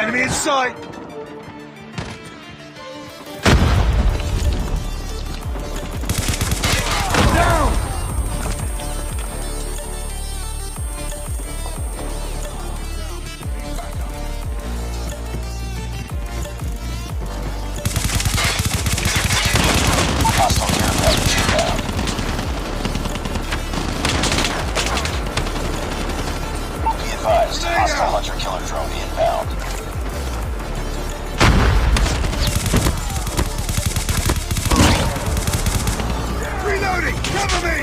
Enemy in sight! Down! Hostile care package inbound. Be advised, hostile hunter-killer drone inbound. Reloading! Cover me!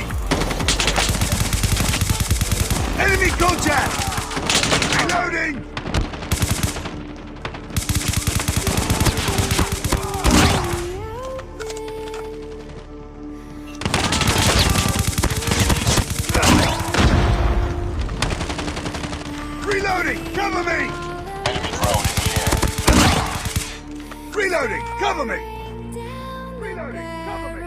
Enemy contact! Reloading! Reloading! Cover me! Enemy drone in the air. Reloading! Cover me! Reloading! Cover me!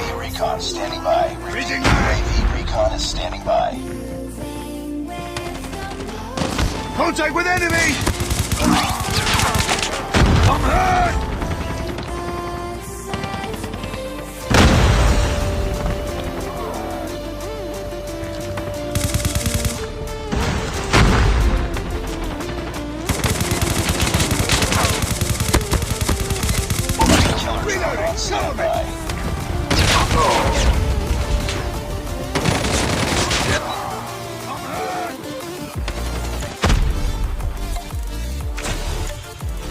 UAV recon standing by. Reaching UAV recon is standing by. Contact with enemy! I'm hurt! Killer drone on standby.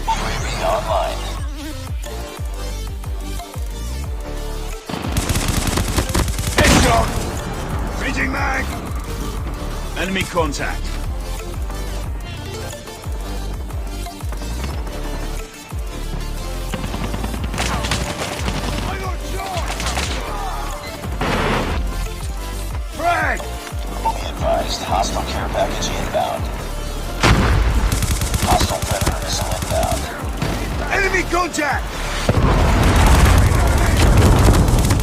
UAV online. Headshot! Reaching mag! Enemy contact. I got shot! Frag! Be advised, hostile care package inbound. Hostile predator missile inbound. Enemy contact!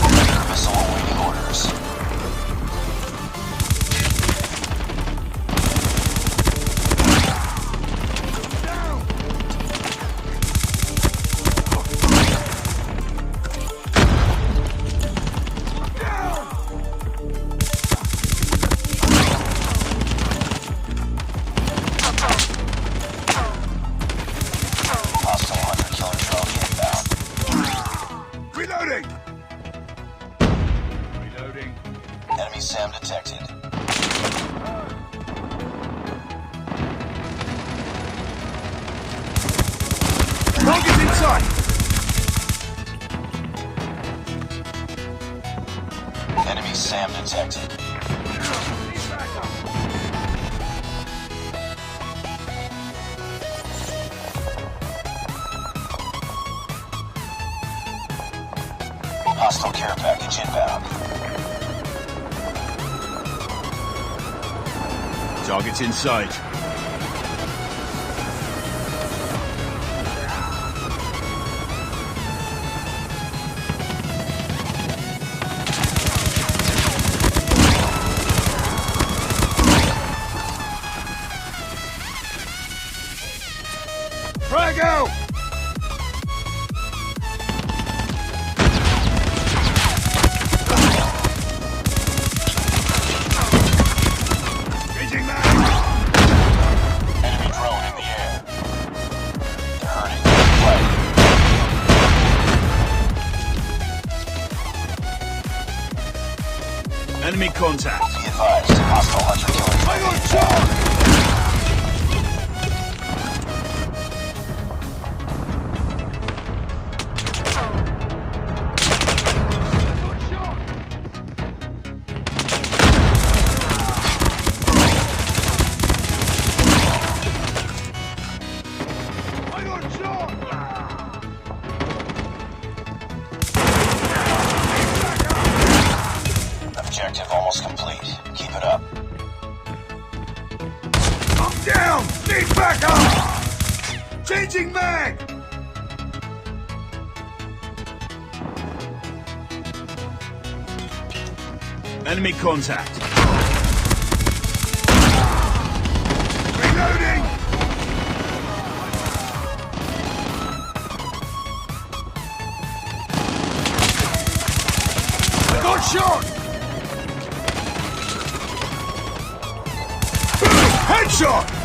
Predator missile awaiting orders. Down! Down! Hostile hunter-killer drone inbound. Reloading! Reloading. Enemy SAM detected. Target's in sight! Enemy SAM detected. Hostile care package inbound. Target's in sight. Frag out! Reaching mag! Enemy drone in the air. They're hurting. Fight. Enemy contact. Be advised, hostile hunter-killer I drone got inbound. shot! I got shot! Objective almost complete. Keep it up. I'm down! Need backup! Changing mag! Enemy contact. Reloading! I got shot! Headshot!